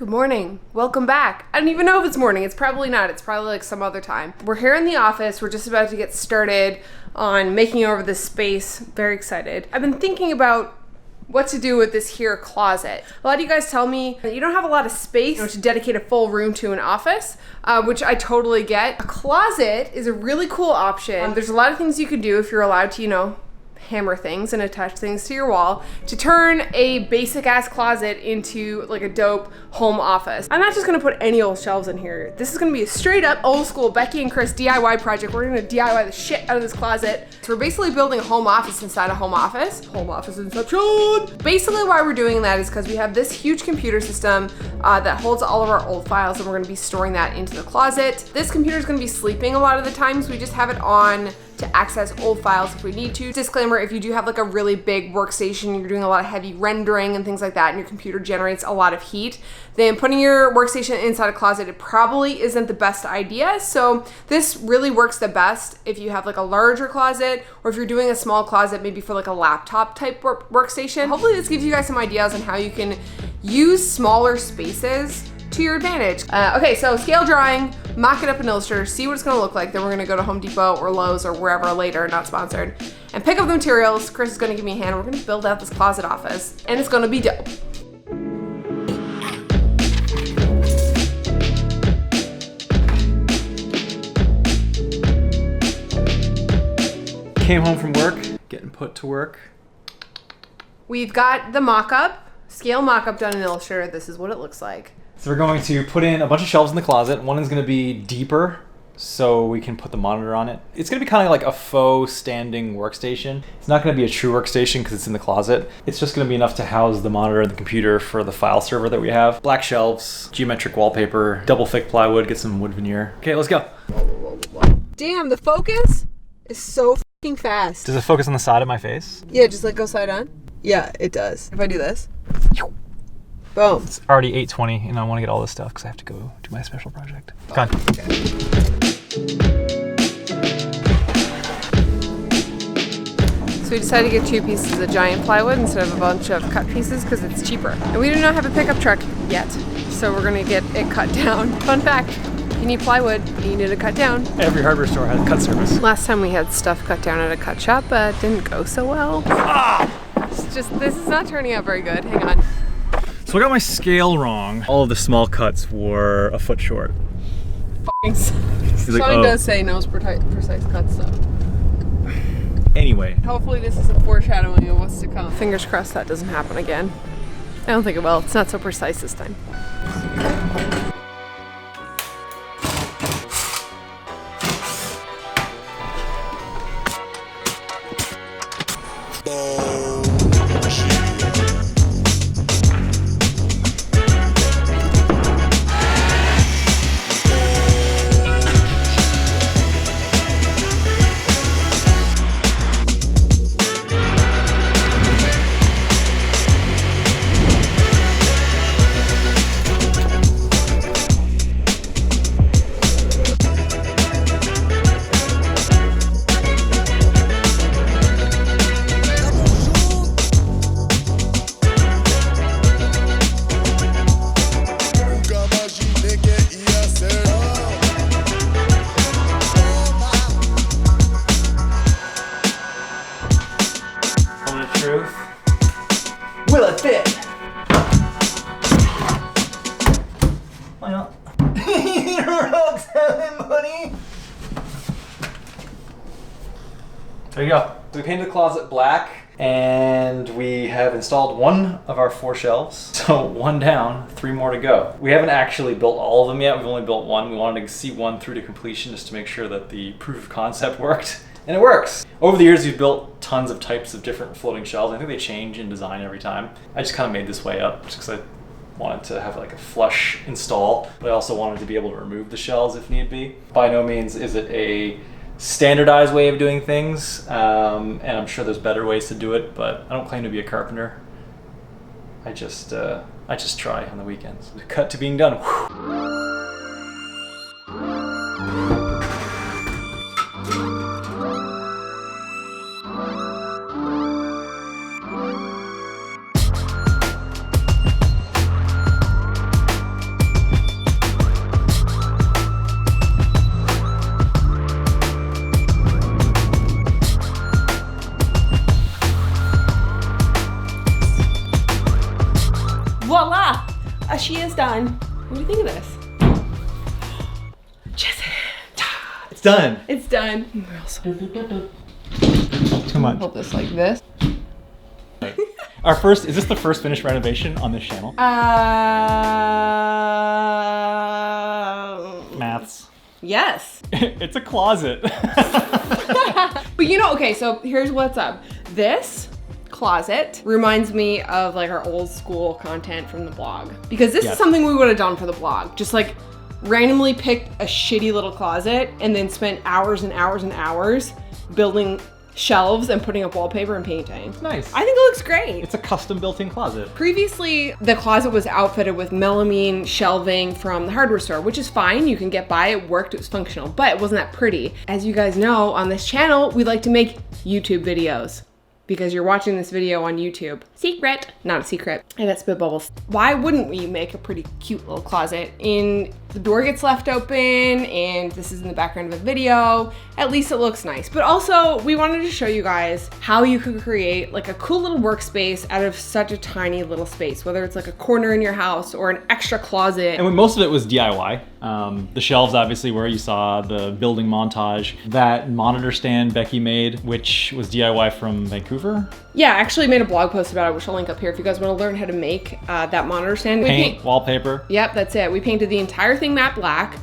Good morning. Welcome back. I don't even know if it's morning. It's probably not. It's probably like some other time. We're here in the office. We're just about to get started on making over this space. Very excited. I've been thinking about what to do with this here closet. A lot of you guys tell me that you don't have a lot of space to dedicate a full room to an office, which I totally get. A closet is a really cool option. There's a lot of things you can do if you're allowed to, hammer things and attach things to your wall to turn a basic ass closet into like a dope home office. I'm not just gonna put any old shelves in here. This is gonna be a straight up old school Becky and Chris DIY project. We're gonna DIY the shit out of this closet. So we're basically building a home office inside a home office. Home office inception! Basically why we're doing that is because we have this huge computer system that holds all of our old files, and we're gonna be storing that into the closet. This computer is gonna be sleeping a lot of the time, so we just have it on to access old files if we need to. Disclaimer, if you do have like a really big workstation, you're doing a lot of heavy rendering and things like that, and your computer generates a lot of heat, then putting your workstation inside a closet, it probably isn't the best idea. So this really works the best if you have like a larger closet, or if you're doing a small closet, maybe for like a laptop type workstation. Hopefully this gives you guys some ideas on how you can use smaller spaces to your advantage. Okay, so scale drawing, mock it up in Illustrator, see what it's gonna look like. Then we're gonna go to Home Depot or Lowe's or wherever later, not sponsored, and pick up the materials. Chris is gonna give me a hand. We're gonna build out this closet office, and it's gonna be dope. Came home from work, getting put to work. We've got the mock-up, scale mock-up done in Illustrator. This is what it looks like. So we're going to put in a bunch of shelves in the closet. One is going to be deeper so we can put the monitor on it. It's going to be kind of like a faux standing workstation. It's not going to be a true workstation because it's in the closet. It's just going to be enough to house the monitor and the computer for the file server that we have. Black shelves, geometric wallpaper, double thick plywood, get some wood veneer. Okay, let's go. Damn, the focus is so fucking fast. Does it focus on the side of my face? Yeah, just like go side on. Yeah, it does. If I do this. Boom. It's already 8:20 and I want to get all this stuff because I have to go do my special project. Come on. Okay. So we decided to get 2 pieces of giant plywood instead of a bunch of cut pieces because it's cheaper. And we do not have a pickup truck yet, so we're gonna get it cut down. Fun fact, if you need plywood, you need it cut down. Every hardware store has a cut service. Last time we had stuff cut down at a cut shop, but it didn't go so well. This is not turning out very good. Hang on. So I got my scale wrong. All of the small cuts were a foot short. Sean does say no precise cuts though. Anyway. Hopefully this is a foreshadowing of what's to come. Fingers crossed that doesn't happen again. I don't think it will. It's not so precise this time. Will it fit? Why not? Rocks heaven, buddy. There you go. So we painted the closet black, and we have installed 1 of our 4 shelves. So 1 down, 3 more to go. We haven't actually built all of them yet. We've only built 1. We wanted to see 1 through to completion just to make sure that the proof of concept worked. And it works. Over the years, we've built tons of types of different floating shelves. I think they change in design every time. I just kind of made this way up just because I wanted to have like a flush install, but I also wanted to be able to remove the shelves if need be. By no means is it a standardized way of doing things, and I'm sure there's better ways to do it, but I don't claim to be a carpenter. I just try on the weekends. Cut to being done. Whew. she is done. What do you think of this? Jesse. It's done. It's done. Come on. Hold this like this. Is this the first finished renovation on this channel? Maths. Yes. It's a closet. But you know, okay, so here's what's up. This closet reminds me of like our old school content from the blog. Because this is something we would have done for the blog. Just like randomly picked a shitty little closet and then spent hours and hours and hours building shelves and putting up wallpaper and painting. It's nice. I think it looks great. It's a custom built-in closet. Previously, the closet was outfitted with melamine shelving from the hardware store, which is fine. You can get by, it worked, it was functional, but it wasn't that pretty. As you guys know, on this channel, we like to make YouTube videos because you're watching this video on YouTube. Secret, not a secret. I got spit bubbles. Why wouldn't we make a pretty cute little closet? The door gets left open and this is in the background of a video. At least it looks nice. But also we wanted to show you guys how you could create like a cool little workspace out of such a tiny little space, whether it's like a corner in your house or an extra closet. And most of it was DIY. The shelves obviously where you saw the building montage. That monitor stand Becky made, which was DIY from Vancouver. Yeah, I actually made a blog post about it, which I'll link up here if you guys want to learn how to make that monitor stand. Paint, wallpaper. Yep, that's it. We painted the entire thing matte black.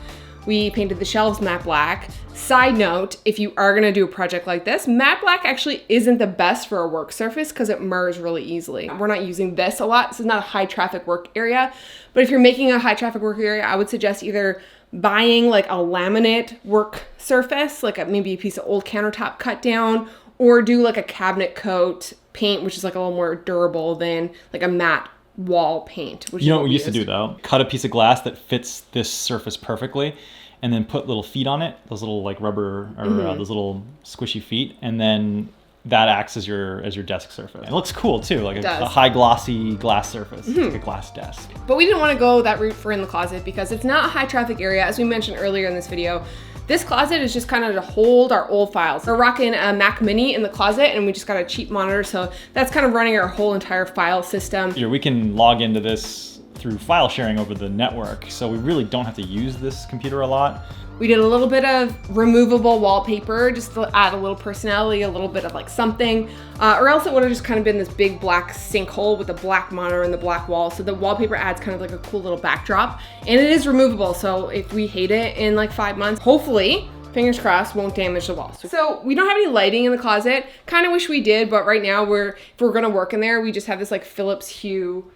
We painted the shelves matte black. Side note, if you are gonna do a project like this, matte black actually isn't the best for a work surface because it murs really easily. We're not using this a lot. This is not a high traffic work area, but if you're making a high traffic work area, I would suggest either buying like a laminate work surface, like maybe a piece of old countertop cut down, or do like a cabinet coat paint, which is like a little more durable than like a matte wall paint. Which you know what we used to do though? Cut a piece of glass that fits this surface perfectly and then put little feet on it, those little like rubber or those little squishy feet, and then that acts as your desk surface. It looks cool too, like a high glossy glass surface. It's like a glass desk. But we didn't want to go that route for in the closet because it's not a high traffic area. As we mentioned earlier in this video, this closet is just kind of to hold our old files. We're rocking a Mac Mini in the closet and we just got a cheap monitor, so that's kind of running our whole entire file system. We can log into this through file sharing over the network, so we really don't have to use this computer a lot. We did a little bit of removable wallpaper just to add a little personality, a little bit of like something, or else it would have just kind of been this big black sinkhole with a black monitor and the black wall. So the wallpaper adds kind of like a cool little backdrop, and it is removable. So if we hate it in like 5 months, hopefully, fingers crossed, won't damage the walls. So we don't have any lighting in the closet. Kind of wish we did, but right now if we're gonna work in there, we just have this like Philips Hue,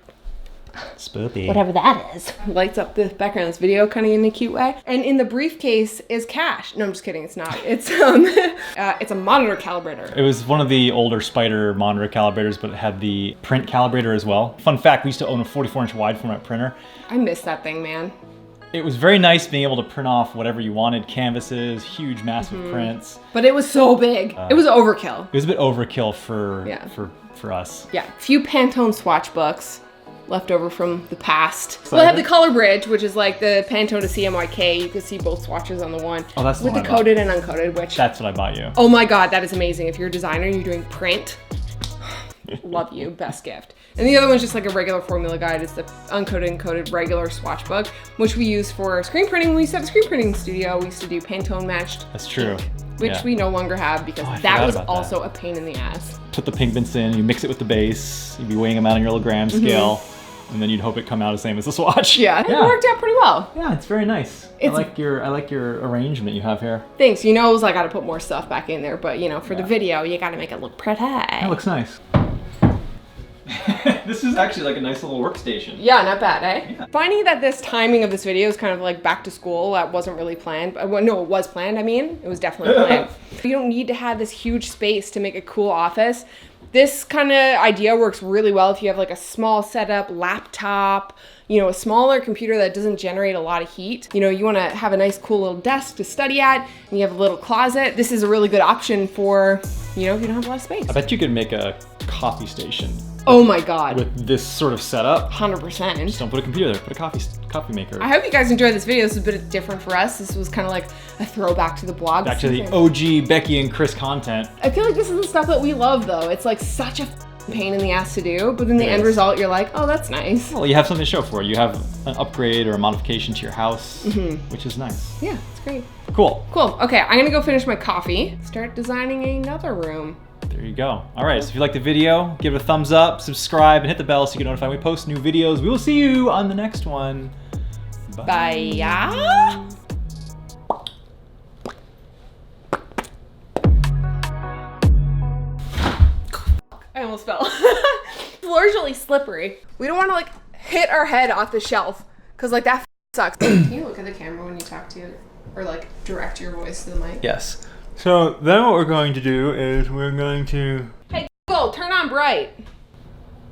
Spoopy. whatever that is. Lights up the background of this video kind of in a cute way. And in the briefcase is cash. No, I'm just kidding, it's not. It's it's a monitor calibrator. It was one of the older Spider monitor calibrators, but it had the print calibrator as well. Fun fact, we used to own a 44-inch wide format printer. I miss that thing, man. It was very nice being able to print off whatever you wanted, canvases, huge, massive prints. But it was so big. It was overkill. It was a bit overkill for us. Yeah, a few Pantone swatch books left over from the past. We'll have the color bridge, which is like the Pantone to CMYK. You can see both swatches on the one. Oh, that's the with one the I bought. coded and uncoated, which... That's what I bought you. Oh my God, that is amazing. If you're a designer and you're doing print, love you, best gift. And the other one's just like a regular formula guide. It's the uncoated and coded regular swatch book, which we use for screen printing. When we used to have a screen printing studio, we used to do Pantone matched. That's true. Which we no longer have because that was also a pain in the ass. Put the pigments in, you mix it with the base, you'd be weighing them out on your little gram scale, and then you'd hope it come out the same as the swatch. Yeah, it worked out pretty well. Yeah, it's very nice. I like your arrangement you have here. Thanks. You know, it was like I got to put more stuff back in there, but you know, for the video, you got to make it look pretty. That looks nice. This is actually like a nice little workstation. Yeah, not bad, eh? Yeah. Finding that this timing of this video is kind of like back to school. That wasn't really planned. Well, no, it was planned. I mean, it was definitely planned. You don't need to have this huge space to make a cool office. This kind of idea works really well if you have like a small setup, laptop, you know, a smaller computer that doesn't generate a lot of heat. You know, you want to have a nice cool little desk to study at, and you have a little closet. This is a really good option for, you know, if you don't have a lot of space. I bet you could make a coffee station. Oh my God. With this sort of setup. 100%. Just don't put a computer there, put a coffee maker. I hope you guys enjoyed this video. This is a bit different for us. This was kind of like a throwback to the blog. Back to the OG Becky and Chris content. I feel like this is the stuff that we love though. It's like such a pain in the ass to do, but then the end result, you're like, oh, that's nice. Well, you have something to show for it. You have an upgrade or a modification to your house, which is nice. Yeah, it's great. Cool. Cool. Okay, I'm gonna go finish my coffee. Start designing another room. There you go. All right, so if you like the video, give it a thumbs up, subscribe, and hit the bell so you get notified when we post new videos. We will see you on the next one. Bye. Bye. I almost fell. The floor's really slippery. We don't want to like hit our head off the shelf because like that sucks. Can you look at the camera when you talk to it or like direct your voice to the mic? Yes. So then what we're going to do is we're going to... Hey Google, turn on bright.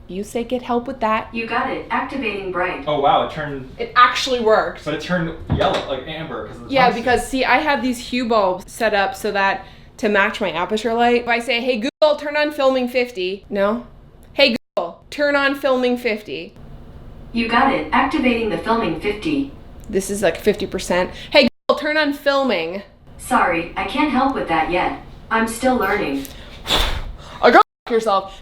You say get help with that. You got it. Activating bright. Oh wow, it turned... It actually worked. But it turned yellow, like amber. Because of the Yeah, tungsten. because see, I have these hue bulbs set up so that to match my aperture light. If I say, hey Google, turn on filming 50. No. Hey Google, turn on filming 50. You got it. Activating the filming 50. This is like 50%. Hey Google, turn on filming. Sorry, I can't help with that yet. I'm still learning. Or go f*** yourself.